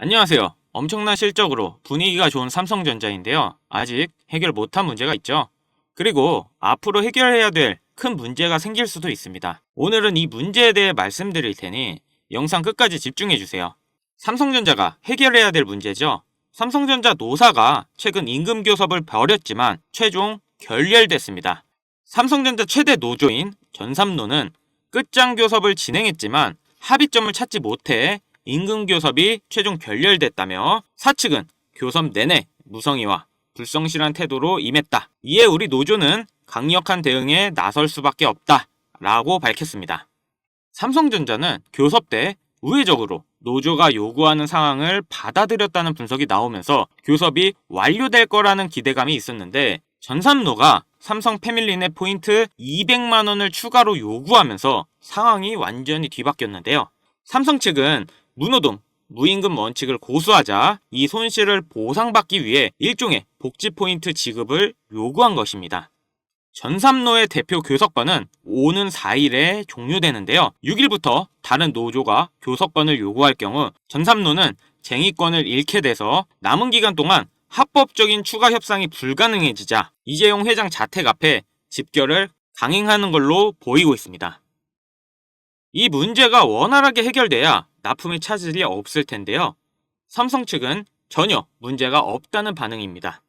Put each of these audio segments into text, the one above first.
안녕하세요. 엄청난 실적으로 분위기가 좋은 삼성전자인데요. 아직 해결 못한 문제가 있죠. 그리고 앞으로 해결해야 될 큰 문제가 생길 수도 있습니다. 오늘은 이 문제에 대해 말씀드릴 테니 영상 끝까지 집중해 주세요. 삼성전자가 해결해야 될 문제죠. 삼성전자 노사가 최근 임금 교섭을 벌였지만 최종 결렬됐습니다. 삼성전자 최대 노조인 전삼노는 끝장 교섭을 진행했지만 합의점을 찾지 못해 임금 교섭이 최종 결렬됐다며 사측은 교섭 내내 무성의와 불성실한 태도로 임했다. 이에 우리 노조는 강력한 대응에 나설 수밖에 없다 라고 밝혔습니다. 삼성전자는 교섭 때 우회적으로 노조가 요구하는 상황을 받아들였다는 분석이 나오면서 교섭이 완료될 거라는 기대감이 있었는데 전삼노가 삼성 패밀리넷 포인트 200만원을 추가로 요구하면서 상황이 완전히 뒤바뀌었는데요. 삼성 측은 무노동, 무임금 원칙을 고수하자 이 손실을 보상받기 위해 일종의 복지 포인트 지급을 요구한 것입니다. 전삼노의 대표 교섭권은 오는 4일에 종료되는데요. 6일부터 다른 노조가 교섭권을 요구할 경우 전삼노는 쟁의권을 잃게 돼서 남은 기간 동안 합법적인 추가 협상이 불가능해지자 이재용 회장 자택 앞에 집결을 강행하는 걸로 보이고 있습니다. 이 문제가 원활하게 해결돼야 납품의 차질이 없을 텐데요. 삼성 측은 전혀 문제가 없다는 반응입니다.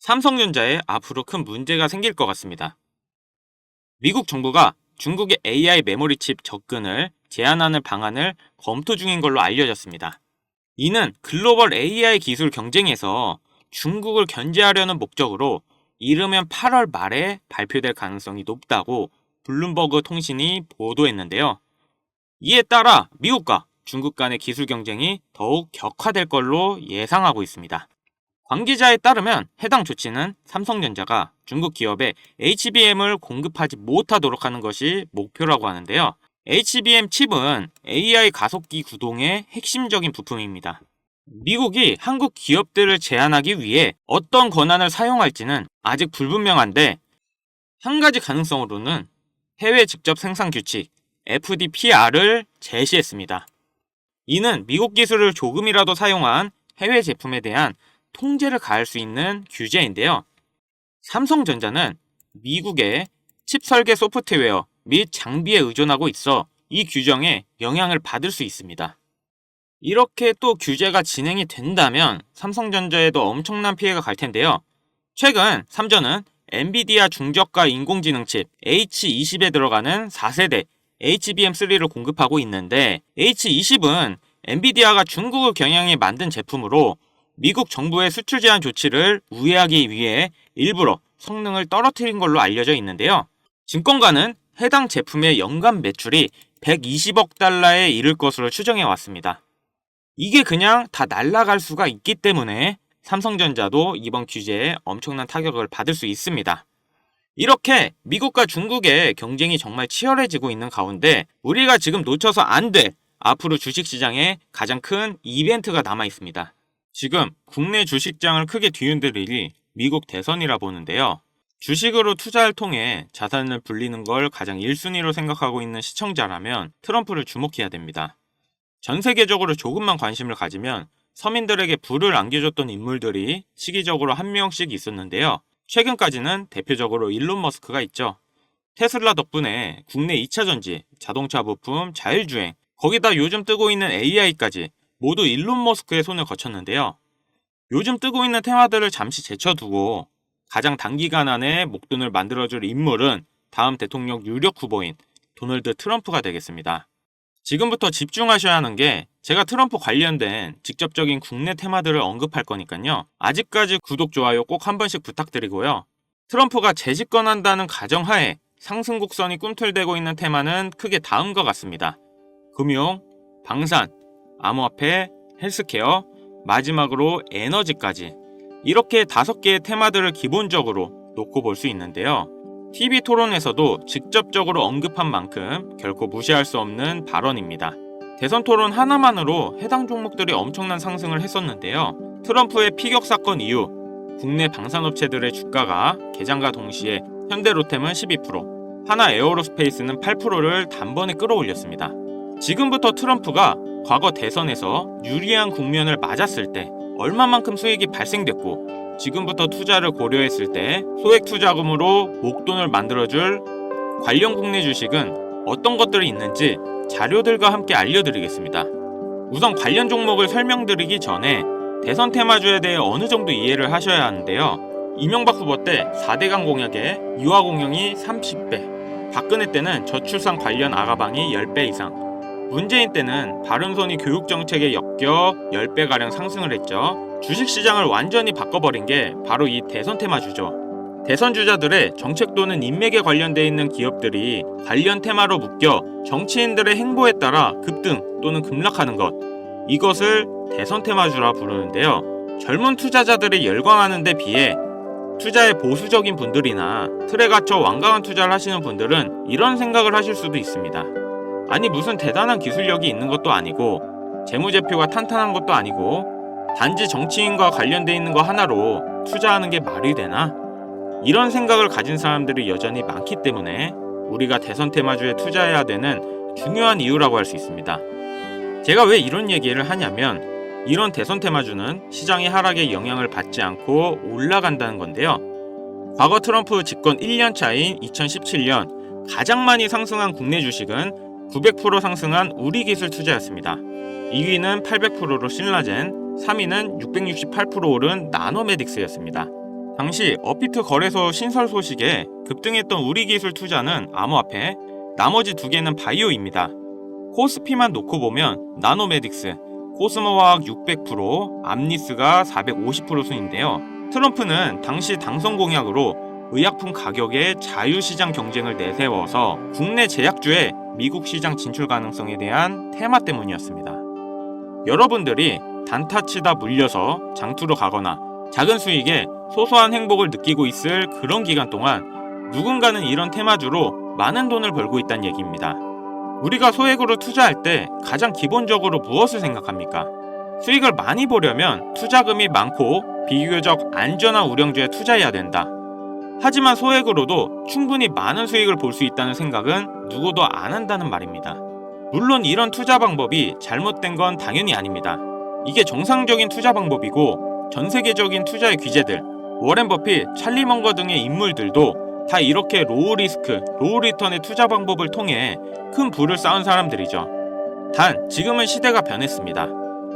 삼성전자에 앞으로 큰 문제가 생길 것 같습니다. 미국 정부가 중국의 AI 메모리 칩 접근을 제한하는 방안을 검토 중인 걸로 알려졌습니다. 이는 글로벌 AI 기술 경쟁에서 중국을 견제하려는 목적으로 이르면 8월 말에 발표될 가능성이 높다고 블룸버그 통신이 보도했는데요. 이에 따라 미국과 중국 간의 기술 경쟁이 더욱 격화될 걸로 예상하고 있습니다. 관계자에 따르면 해당 조치는 삼성전자가 중국 기업에 HBM을 공급하지 못하도록 하는 것이 목표라고 하는데요. HBM 칩은 AI 가속기 구동의 핵심적인 부품입니다. 미국이 한국 기업들을 제한하기 위해 어떤 권한을 사용할지는 아직 불분명한데 한 가지 가능성으로는 해외 직접 생산 규칙 FDPR을 제시했습니다. 이는 미국 기술을 조금이라도 사용한 해외 제품에 대한 통제를 가할 수 있는 규제인데요. 삼성전자는 미국의 칩 설계 소프트웨어 및 장비에 의존하고 있어 이 규정에 영향을 받을 수 있습니다. 이렇게 또 규제가 진행이 된다면 삼성전자에도 엄청난 피해가 갈 텐데요. 최근 삼전은 엔비디아 중저가 인공지능 칩 H20에 들어가는 4세대 HBM3를 공급하고 있는데 H20은 엔비디아가 중국을 겨냥해 만든 제품으로 미국 정부의 수출 제한 조치를 우회하기 위해 일부러 성능을 떨어뜨린 걸로 알려져 있는데요. 증권가는 해당 제품의 연간 매출이 120억 달러에 이를 것으로 추정해 왔습니다. 이게 그냥 다 날아갈 수가 있기 때문에 삼성전자도 이번 규제에 엄청난 타격을 받을 수 있습니다. 이렇게 미국과 중국의 경쟁이 정말 치열해지고 있는 가운데 우리가 지금 놓쳐서 안 될 앞으로 주식시장에 가장 큰 이벤트가 남아 있습니다. 지금 국내 주식장을 크게 뒤흔들 일이 미국 대선이라 보는데요. 주식으로 투자를 통해 자산을 불리는 걸 가장 1순위로 생각하고 있는 시청자라면 트럼프를 주목해야 됩니다. 전 세계적으로 조금만 관심을 가지면 서민들에게 부를 안겨줬던 인물들이 시기적으로 한 명씩 있었는데요. 최근까지는 대표적으로 일론 머스크가 있죠. 테슬라 덕분에 국내 2차전지, 자동차 부품, 자율주행, 거기다 요즘 뜨고 있는 AI까지 모두 일론 머스크의 손을 거쳤는데요. 요즘 뜨고 있는 테마들을 잠시 제쳐두고 가장 단기간 안에 목돈을 만들어줄 인물은 다음 대통령 유력 후보인 도널드 트럼프가 되겠습니다. 지금부터 집중하셔야 하는 게 제가 트럼프 관련된 직접적인 국내 테마들을 언급할 거니까요. 아직까지 구독, 좋아요 꼭 한 번씩 부탁드리고요. 트럼프가 재집권한다는 가정하에 상승 곡선이 꿈틀대고 있는 테마는 크게 다음과 같습니다. 금융, 방산, 암호화폐, 헬스케어, 마지막으로 에너지까지 이렇게 5개의 테마들을 기본적으로 놓고 볼 수 있는데요. TV 토론에서도 직접적으로 언급한 만큼 결코 무시할 수 없는 발언입니다. 대선 토론 하나만으로 해당 종목들이 엄청난 상승을 했었는데요. 트럼프의 피격 사건 이후 국내 방산업체들의 주가가 개장과 동시에 현대로템은 12%, 하나 에어로스페이스는 8%를 단번에 끌어올렸습니다. 지금부터 트럼프가 과거 대선에서 유리한 국면을 맞았을 때 얼마만큼 수익이 발생됐고 지금부터 투자를 고려했을 때 소액 투자금으로 목돈을 만들어줄 관련 국내 주식은 어떤 것들이 있는지 자료들과 함께 알려드리겠습니다. 우선 관련 종목을 설명드리기 전에 대선 테마주에 대해 어느 정도 이해를 하셔야 하는데요. 이명박 후보 때 4대강 공약에 유아 공영이 30배, 박근혜 때는 저출산 관련 아가방이 10배 이상, 문재인 때는 바른손이 교육정책에 엮여 10배가량 상승을 했죠. 주식시장을 완전히 바꿔버린 게 바로 이 대선 테마주죠. 대선 주자들의 정책 또는 인맥에 관련돼 있는 기업들이 관련 테마로 묶여 정치인들의 행보에 따라 급등 또는 급락하는 것, 이것을 대선 테마주라 부르는데요. 젊은 투자자들이 열광하는 데 비해 투자에 보수적인 분들이나 틀에 갇혀 완강한 투자를 하시는 분들은 이런 생각을 하실 수도 있습니다. 아니 무슨 대단한 기술력이 있는 것도 아니고 재무제표가 탄탄한 것도 아니고 단지 정치인과 관련돼 있는 거 하나로 투자하는 게 말이 되나? 이런 생각을 가진 사람들이 여전히 많기 때문에 우리가 대선 테마주에 투자해야 되는 중요한 이유라고 할 수 있습니다. 제가 왜 이런 얘기를 하냐면 이런 대선 테마주는 시장의 하락에 영향을 받지 않고 올라간다는 건데요. 과거 트럼프 집권 1년 차인 2017년 가장 많이 상승한 국내 주식은 900% 상승한 우리기술 투자였습니다. 2위는 800%로 신라젠, 3위는 668% 오른 나노메딕스였습니다. 당시 업비트 거래소 신설 소식에 급등했던 우리기술 투자는 암호화폐, 나머지 두 개는 바이오입니다. 코스피만 놓고 보면 나노메딕스, 코스모화학 600%, 암리스가 450% 순인데요. 트럼프는 당시 당선 공약으로 의약품 가격의 자유시장 경쟁을 내세워서 국내 제약주의 미국 시장 진출 가능성에 대한 테마 때문이었습니다. 여러분들이 단타치다 물려서 장투로 가거나 작은 수익에 소소한 행복을 느끼고 있을 그런 기간 동안 누군가는 이런 테마주로 많은 돈을 벌고 있다는 얘기입니다. 우리가 소액으로 투자할 때 가장 기본적으로 무엇을 생각합니까? 수익을 많이 보려면 투자금이 많고 비교적 안전한 우량주에 투자해야 된다. 하지만 소액으로도 충분히 많은 수익을 볼 수 있다는 생각은 누구도 안 한다는 말입니다. 물론 이런 투자 방법이 잘못된 건 당연히 아닙니다. 이게 정상적인 투자 방법이고 전 세계적인 투자의 귀재들, 워렌 버핏, 찰리 먼거 등의 인물들도 다 이렇게 로우 리스크, 로우 리턴의 투자 방법을 통해 큰 부를 쌓은 사람들이죠. 단 지금은 시대가 변했습니다.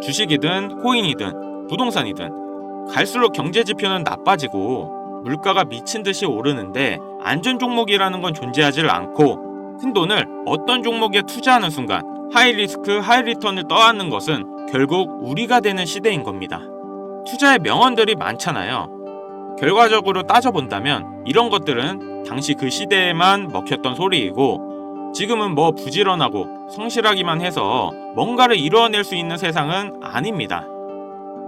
주식이든 코인이든 부동산이든 갈수록 경제 지표는 나빠지고 물가가 미친 듯이 오르는데 안전 종목이라는 건 존재하지 않고 큰돈을 어떤 종목에 투자하는 순간 하이 리스크 하이 리턴을 떠안는 것은 결국 우리가 되는 시대인 겁니다. 투자의 명언들이 많잖아요. 결과적으로 따져본다면 이런 것들은 당시 그 시대에만 먹혔던 소리이고 지금은 뭐 부지런하고 성실하기만 해서 뭔가를 이루어낼 수 있는 세상은 아닙니다.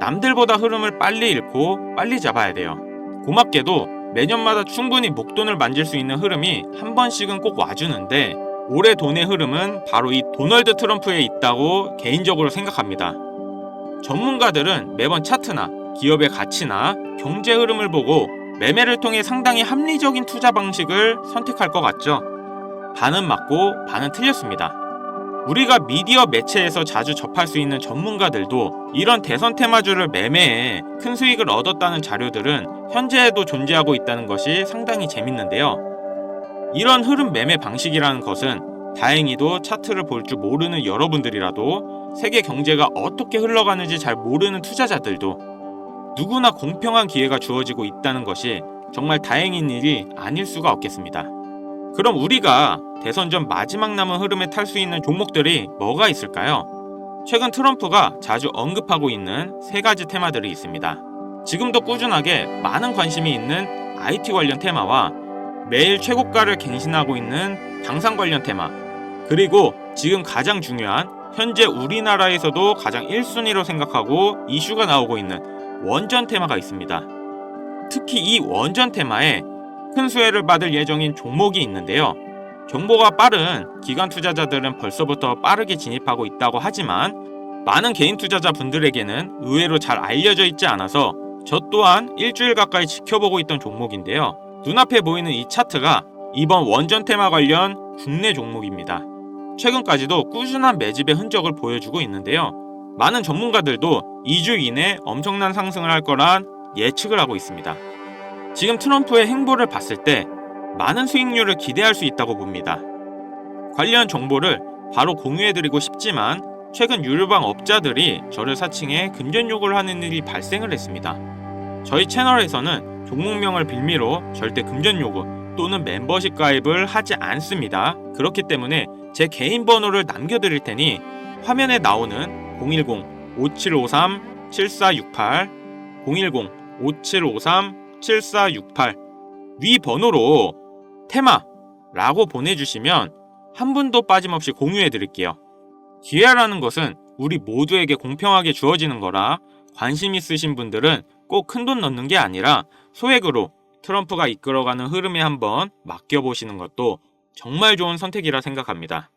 남들보다 흐름을 빨리 읽고 빨리 잡아야 돼요. 고맙게도 매년마다 충분히 목돈을 만질 수 있는 흐름이 한 번씩은 꼭 와주는데 올해 돈의 흐름은 바로 이 도널드 트럼프에 있다고 개인적으로 생각합니다. 전문가들은 매번 차트나 기업의 가치나 경제 흐름을 보고 매매를 통해 상당히 합리적인 투자 방식을 선택할 것 같죠? 반은 맞고 반은 틀렸습니다. 우리가 미디어 매체에서 자주 접할 수 있는 전문가들도 이런 대선 테마주를 매매해 큰 수익을 얻었다는 자료들은 현재에도 존재하고 있다는 것이 상당히 재밌는데요. 이런 흐름 매매 방식이라는 것은 다행히도 차트를 볼 줄 모르는 여러분들이라도 세계 경제가 어떻게 흘러가는지 잘 모르는 투자자들도 누구나 공평한 기회가 주어지고 있다는 것이 정말 다행인 일이 아닐 수가 없겠습니다. 그럼 우리가 대선 전 마지막 남은 흐름에 탈 수 있는 종목들이 뭐가 있을까요? 최근 트럼프가 자주 언급하고 있는 세 가지 테마들이 있습니다. 지금도 꾸준하게 많은 관심이 있는 IT 관련 테마와 매일 최고가를 갱신하고 있는 당산 관련 테마, 그리고 지금 가장 중요한 현재 우리나라에서도 가장 1순위로 생각하고 이슈가 나오고 있는 원전 테마가 있습니다. 특히 이 원전 테마에 큰 수혜를 받을 예정인 종목이 있는데요. 정보가 빠른 기관 투자자들은 벌써부터 빠르게 진입하고 있다고 하지만 많은 개인 투자자분들에게는 의외로 잘 알려져 있지 않아서 저 또한 일주일 가까이 지켜보고 있던 종목인데요. 눈앞에 보이는 이 차트가 이번 원전 테마 관련 국내 종목입니다. 최근까지도 꾸준한 매집의 흔적을 보여주고 있는데요. 많은 전문가들도 2주 이내 엄청난 상승을 할 거란 예측을 하고 있습니다. 지금 트럼프의 행보를 봤을 때 많은 수익률을 기대할 수 있다고 봅니다. 관련 정보를 바로 공유해드리고 싶지만 최근 유료방 업자들이 저를 사칭해 금전 요구를 하는 일이 발생을 했습니다. 저희 채널에서는 종목명을 빌미로 절대 금전 요구 또는 멤버십 가입을 하지 않습니다. 그렇기 때문에 제 개인 번호를 남겨드릴 테니 화면에 나오는 010-5753-7468 010-5753-7468 위 번호로 테마라고 보내주시면 한 분도 빠짐없이 공유해드릴게요. 기회라는 것은 우리 모두에게 공평하게 주어지는 거라 관심 있으신 분들은 꼭 큰돈 넣는 게 아니라 소액으로 트럼프가 이끌어가는 흐름에 한번 맡겨보시는 것도 정말 좋은 선택이라 생각합니다.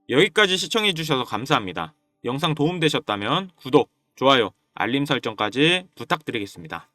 여기까지 시청해주셔서 감사합니다. 영상 도움되셨다면 구독, 좋아요, 알림 설정까지 부탁드리겠습니다.